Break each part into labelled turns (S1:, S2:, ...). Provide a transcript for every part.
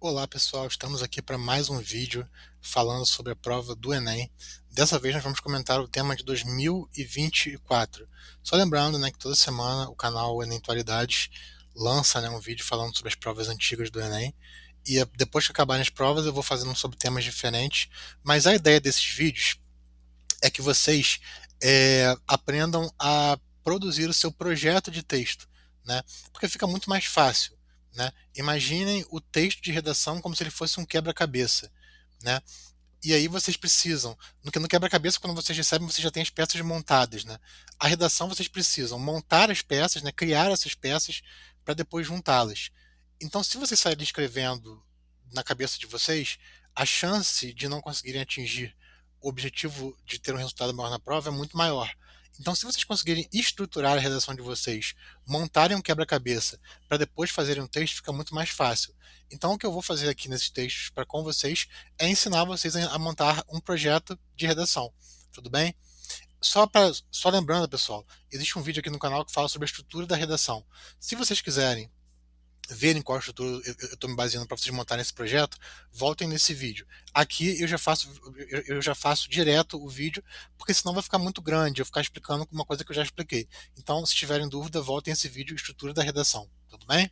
S1: Olá pessoal, estamos aqui para mais um vídeo falando sobre a prova do Enem. Dessa vez nós vamos comentar o tema de 2024. Só lembrando, né, que toda semana o canal Enem Atualidades lança, né, um vídeo falando sobre as provas antigas do Enem. E depois que acabarem as provas eu vou fazendo sobre temas diferentes. Mas a ideia desses vídeos é que vocês aprendam a produzir o seu projeto de texto, né? Porque fica muito mais fácil, né? Imaginem o texto de redação como se ele fosse um quebra-cabeça, né? E aí vocês precisam, no quebra-cabeça, quando vocês recebem, vocês já têm as peças montadas, né? A redação vocês precisam montar as peças, né? Criar essas peças para depois juntá-las. Então, se vocês saírem escrevendo na cabeça de vocês, a chance de não conseguirem atingir o objetivo de ter um resultado maior na prova é muito maior. Então, se vocês conseguirem estruturar a redação de vocês, montarem um quebra-cabeça para depois fazerem um texto, fica muito mais fácil. Então, o que eu vou fazer aqui nesses textos para com vocês é ensinar vocês a montar um projeto de redação. Tudo bem? Só lembrando, pessoal, existe um vídeo aqui no canal que fala sobre a estrutura da redação. Se vocês quiserem verem qual estrutura eu estou me baseando para vocês montarem esse projeto, voltem nesse vídeo. Aqui eu já faço direto o vídeo, porque senão vai ficar muito grande, eu ficar explicando uma coisa que eu já expliquei. Então, se tiverem dúvida, voltem esse vídeo, estrutura da redação. Tudo bem?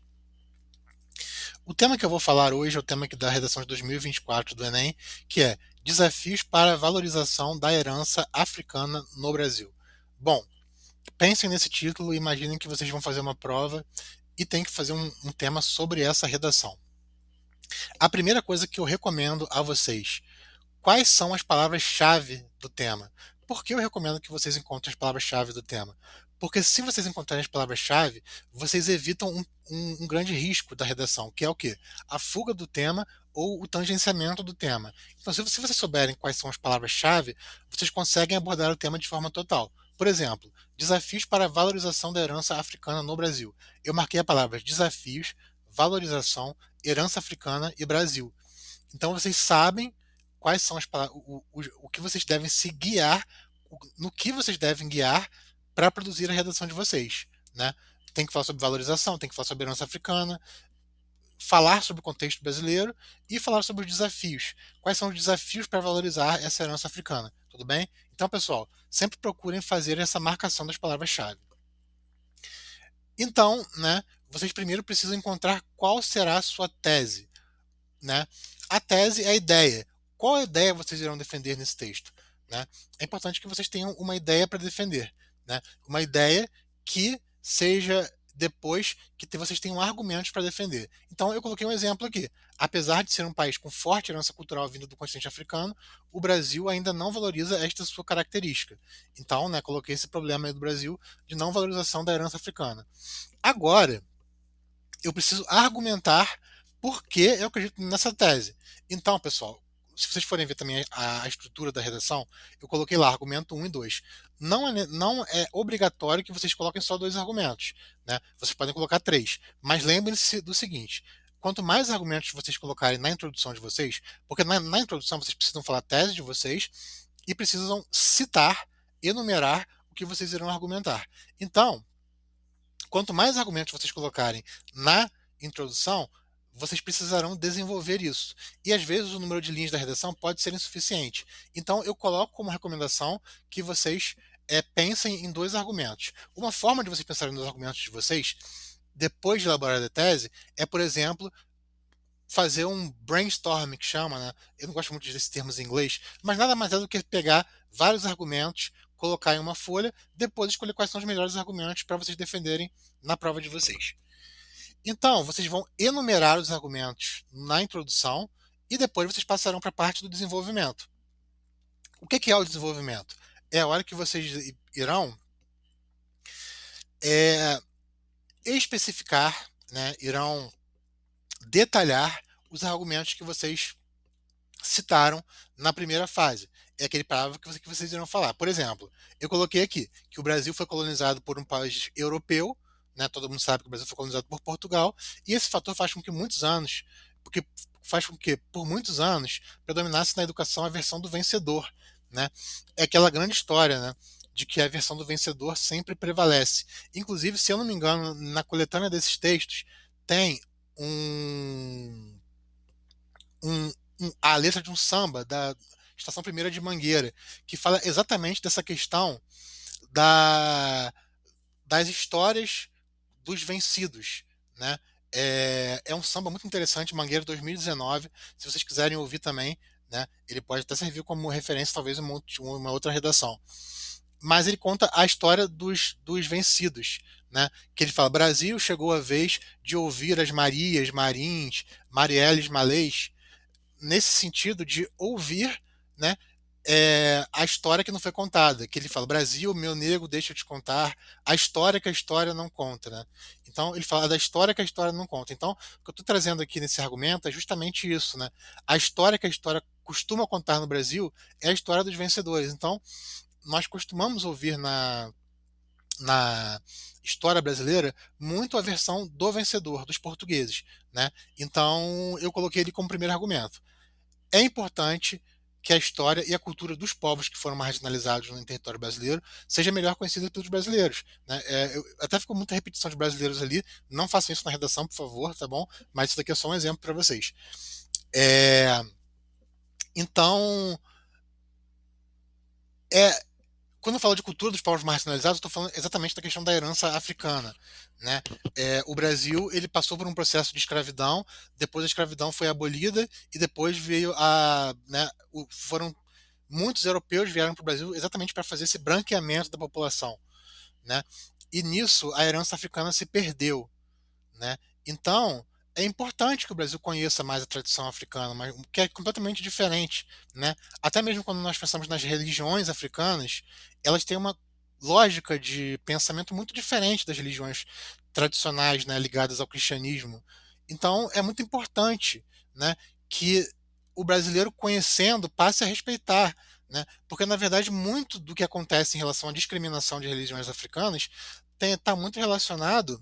S1: O tema que eu vou falar hoje é o tema aqui da redação de 2024 do Enem, que é Desafios para a Valorização da Herança Africana no Brasil. Bom, pensem nesse título e imaginem que vocês vão fazer uma prova e tem que fazer um tema sobre essa redação. A primeira coisa que eu recomendo a vocês: quais são as palavras-chave do tema? Por que eu recomendo que vocês encontrem as palavras-chave do tema? Porque se vocês encontrarem as palavras-chave, vocês evitam um grande risco da redação, que é o quê? A fuga do tema ou o tangenciamento do tema. Então, se vocês souberem quais são as palavras-chave, vocês conseguem abordar o tema de forma total. Por exemplo, desafios para a valorização da herança africana no Brasil. Eu marquei a palavra desafios, valorização, herança africana e Brasil. Então vocês sabem quais são o que vocês devem se guiar, no que vocês devem guiar para produzir a redação de vocês, né? Tem que falar sobre valorização, tem que falar sobre herança africana, falar sobre o contexto brasileiro e falar sobre os desafios. Quais são os desafios para valorizar essa herança africana? Tudo bem? Então, pessoal, sempre procurem fazer essa marcação das palavras-chave. Então, né, vocês primeiro precisam encontrar qual será a sua tese, né? A tese é a ideia. Qual ideia vocês irão defender nesse texto, né? É importante que vocês tenham uma ideia para defender, né? Uma ideia que seja depois vocês tenham argumentos para defender. Então eu coloquei um exemplo aqui. Apesar de ser um país com forte herança cultural vinda do continente africano, o Brasil ainda não valoriza esta sua característica. Então, né, coloquei esse problema aí do Brasil de não valorização da herança africana. Agora, eu preciso argumentar por que eu acredito nessa tese. Então, pessoal, se vocês forem ver também a estrutura da redação, eu coloquei lá argumento um e 2. Não é obrigatório que vocês coloquem só dois argumentos, né? Vocês podem colocar três. Mas lembrem-se do seguinte: quanto mais argumentos vocês colocarem na introdução de vocês, porque na introdução vocês precisam falar a tese de vocês e precisam citar, enumerar o que vocês irão argumentar. Então, quanto mais argumentos vocês colocarem na introdução, vocês precisarão desenvolver isso. E às vezes o número de linhas da redação pode ser insuficiente. Então eu coloco como recomendação que vocês pensem em dois argumentos. Uma forma de vocês pensarem nos argumentos de vocês, depois de elaborar a tese, é, por exemplo, fazer um brainstorming, que chama, né? Eu não gosto muito desses termos em inglês, mas nada mais é do que pegar vários argumentos, colocar em uma folha, depois escolher quais são os melhores argumentos para vocês defenderem na prova de vocês. Então, vocês vão enumerar os argumentos na introdução e depois vocês passarão para a parte do desenvolvimento. O que é o desenvolvimento? É a hora que vocês irão é, especificar, né, irão detalhar os argumentos que vocês citaram na primeira fase. É aquele parágrafo que vocês irão falar. Por exemplo, eu coloquei aqui que o Brasil foi colonizado por um país europeu, né? Todo mundo sabe que o Brasil foi colonizado por Portugal, e esse fator faz com que por muitos anos predominasse na educação a versão do vencedor, né? É aquela grande história, né, de que a versão do vencedor sempre prevalece. Inclusive, se eu não me engano, na coletânea desses textos tem um a letra de um samba da Estação Primeira de Mangueira, que fala exatamente dessa questão da, das histórias dos vencidos, né? É um samba muito interessante, Mangueira 2019. Se vocês quiserem ouvir também, né? Ele pode até servir como referência, talvez uma outra redação. Mas ele conta a história dos vencidos, né? Que ele fala: Brasil, chegou a vez de ouvir as Marias, Marins, Marielles, Malês, nesse sentido de ouvir, né, a história que não foi contada, que ele fala: Brasil, meu nego, deixa eu te contar a história que a história não conta, né? Então ele fala da história que a história não conta. Então o que eu estou trazendo aqui nesse argumento é justamente isso, né? A história que a história costuma contar no Brasil é a história dos vencedores. Então nós costumamos ouvir na história brasileira muito a versão do vencedor, dos portugueses, né? Então eu coloquei ele como primeiro argumento. É importante que a história e a cultura dos povos que foram marginalizados no território brasileiro seja melhor conhecida pelos brasileiros, né? Até ficou muita repetição de brasileiros ali. Não façam isso na redação, por favor, tá bom? Mas isso daqui é só um exemplo para vocês. É, então, é, quando eu falo de cultura dos povos marginalizados, eu estou falando exatamente da questão da herança africana, né? O Brasil ele passou por um processo de escravidão, depois a escravidão foi abolida e depois veio né, foram muitos europeus vieram para o Brasil exatamente para fazer esse branqueamento da população, né? E nisso a herança africana se perdeu, né? Então, é importante que o Brasil conheça mais a tradição africana, mas que é completamente diferente, né? Até mesmo quando nós pensamos nas religiões africanas, elas têm uma lógica de pensamento muito diferente das religiões tradicionais, né, ligadas ao cristianismo. Então, é muito importante, né, que o brasileiro conhecendo passe a respeitar, né? Porque na verdade muito do que acontece em relação à discriminação de religiões africanas está muito relacionado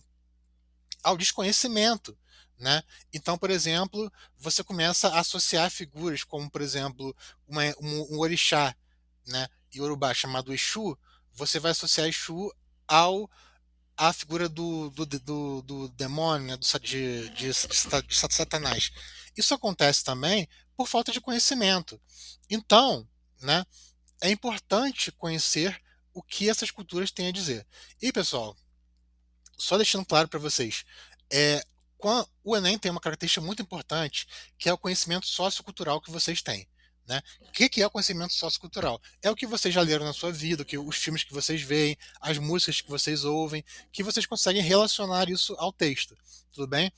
S1: ao desconhecimento, né? Então, por exemplo, você começa a associar figuras como, por exemplo, um orixá, né, iorubá chamado Exu. Você vai associar Exu ao à figura do demônio, né, de Satanás. Isso acontece também por falta de conhecimento. Então, né, é importante conhecer o que essas culturas têm a dizer. E, pessoal, só deixando claro para vocês, é, o Enem tem uma característica muito importante, que é o conhecimento sociocultural que vocês têm. Né? O que é o conhecimento sociocultural? É o que vocês já leram na sua vida, os filmes que vocês veem, as músicas que vocês ouvem, que vocês conseguem relacionar isso ao texto. Tudo bem?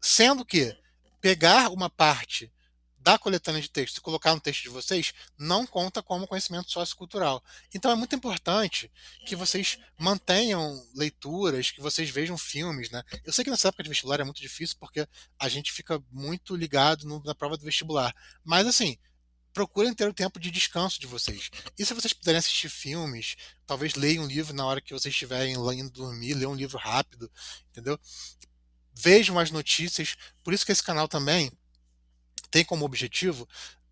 S1: Sendo que pegar uma parte da coletânea de texto e colocar no texto de vocês não conta como conhecimento sociocultural. Então é muito importante que vocês mantenham leituras, que vocês vejam filmes, né? Eu sei que nessa época de vestibular é muito difícil porque a gente fica muito ligado na prova do vestibular. Mas assim, procurem ter o tempo de descanso de vocês. E se vocês puderem assistir filmes, talvez leiam um livro na hora que vocês estiverem indo dormir, leiam um livro rápido, entendeu? Vejam as notícias. Por isso que esse canal também tem como objetivo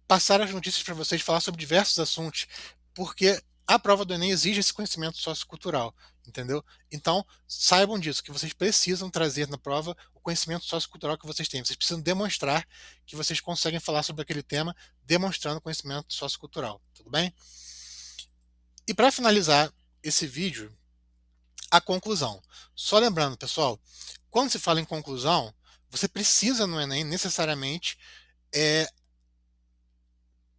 S1: passar as notícias para vocês, falar sobre diversos assuntos, porque a prova do Enem exige esse conhecimento sociocultural, entendeu? Então, saibam disso, que vocês precisam trazer na prova o conhecimento sociocultural que vocês têm. Vocês precisam demonstrar que vocês conseguem falar sobre aquele tema, demonstrando conhecimento sociocultural, tudo bem? E para finalizar esse vídeo, a conclusão. Só lembrando, pessoal, quando se fala em conclusão, você precisa no Enem necessariamente é,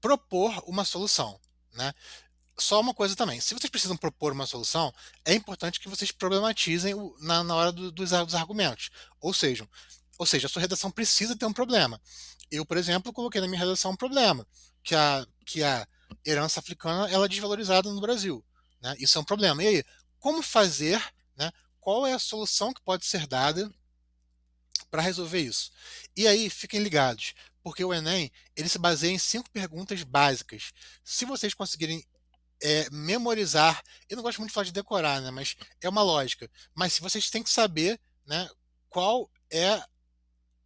S1: propor uma solução, né? Só uma coisa também, se vocês precisam propor uma solução, é importante que vocês problematizem na hora dos argumentos. Ou seja, a sua redação precisa ter um problema. Eu, por exemplo, coloquei na minha redação um problema, que a herança africana ela é desvalorizada no Brasil, né? Isso é um problema. E aí, como fazer, né? Qual é a solução que pode ser dada para resolver isso? E aí, fiquem ligados, porque o Enem ele se baseia em 5 perguntas básicas. Se vocês conseguirem memorizar, eu não gosto muito de falar de decorar, né, mas é uma lógica. Mas se vocês têm que saber, né, qual é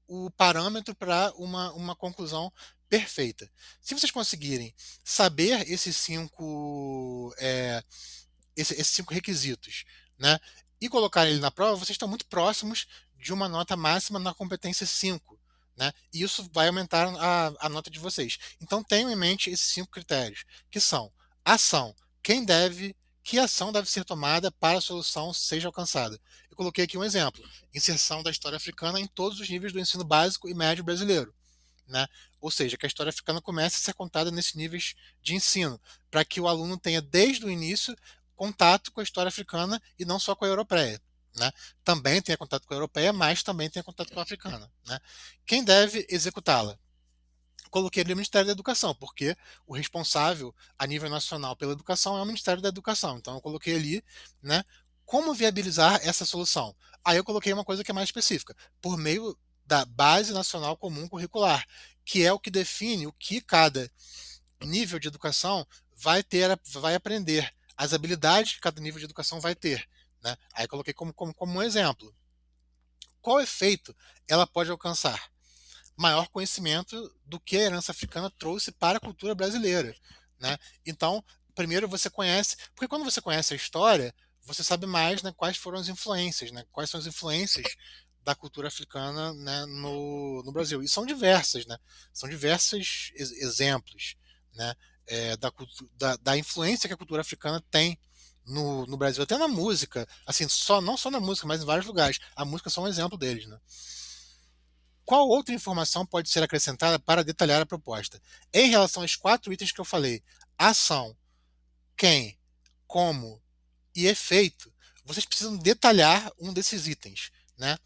S1: o parâmetro para uma conclusão perfeita. Se vocês conseguirem saber esses 5 requisitos, né, e colocar ele na prova, vocês estão muito próximos de uma nota máxima na competência 5, né? E isso vai aumentar a nota de vocês. Então tenham em mente esses 5 critérios, que são ação, quem deve, que ação deve ser tomada para a solução seja alcançada. Eu coloquei aqui um exemplo, inserção da história africana em todos os níveis do ensino básico e médio brasileiro, né? Ou seja, que a história africana comece a ser contada nesses níveis de ensino, para que o aluno tenha desde o início contato com a história africana e não só com a europeia. Né? Também tenha contato com a europeia, mas também tenha contato com a africana. Né? Quem deve executá-la? Coloquei ali o Ministério da Educação, porque o responsável a nível nacional pela educação é o Ministério da Educação. Então eu coloquei ali, né, como viabilizar essa solução. Aí eu coloquei uma coisa que é mais específica, por meio da Base Nacional Comum Curricular, que é o que define o que cada nível de educação vai aprender, as habilidades que cada nível de educação vai ter. Né? Aí eu coloquei como um exemplo. Qual efeito ela pode alcançar? Maior conhecimento do que a herança africana trouxe para a cultura brasileira, né? Então, primeiro você conhece, porque quando você conhece a história, você sabe mais, né, quais foram as influências, né? Quais são as influências da cultura africana, né, no Brasil. E são diversas, né? São diversos exemplos, né, da influência que a cultura africana tem no Brasil, até na música, assim, não só na música, mas em vários lugares. A música é só um exemplo deles, né? Qual outra informação pode ser acrescentada para detalhar a proposta? Em relação aos 4 itens que eu falei, ação, quem, como e efeito, vocês precisam detalhar um desses itens, né?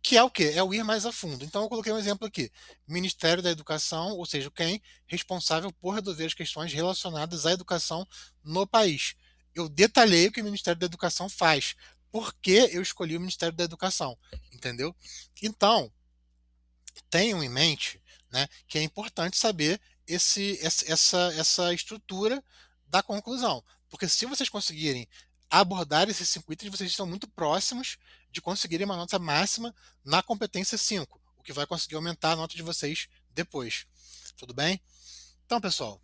S1: Que é o quê? É o ir mais a fundo. Então eu coloquei um exemplo aqui. Ministério da Educação, ou seja, quem responsável por resolver as questões relacionadas à educação no país. Eu detalhei o que o Ministério da Educação faz. Por que eu escolhi o Ministério da Educação? Entendeu? Então, tenham em mente, né, que é importante saber essa estrutura da conclusão. Porque se vocês conseguirem abordar esses 5 itens, vocês estão muito próximos de conseguirem uma nota máxima na competência 5, o que vai conseguir aumentar a nota de vocês depois. Tudo bem? Então, pessoal,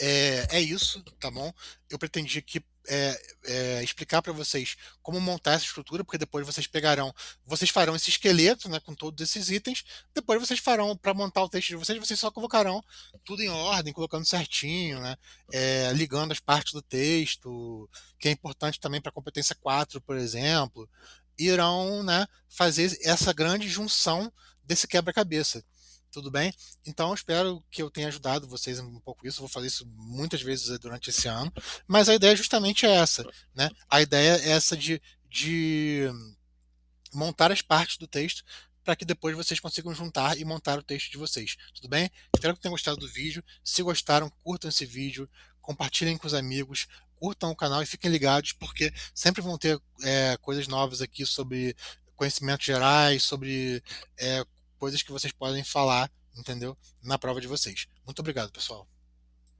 S1: é isso, tá bom? Eu pretendi aqui explicar para vocês como montar essa estrutura, porque depois vocês farão esse esqueleto, né, com todos esses itens. Depois vocês farão para montar o texto de vocês, vocês só colocarão tudo em ordem, colocando certinho, né, ligando as partes do texto, que é importante também para a competência 4, por exemplo. Irão, né, fazer essa grande junção desse quebra-cabeça. Tudo bem? Então, eu espero que eu tenha ajudado vocês um pouco isso. Eu vou fazer isso muitas vezes durante esse ano. Mas a ideia justamente é essa, né? A ideia é essa de montar as partes do texto para que depois vocês consigam juntar e montar o texto de vocês. Tudo bem? Espero que tenham gostado do vídeo. Se gostaram, curtam esse vídeo, compartilhem com os amigos, curtam o canal e fiquem ligados, porque sempre vão ter coisas novas aqui sobre conhecimentos gerais, sobre coisas que vocês podem falar, entendeu? Na prova de vocês. Muito obrigado, pessoal.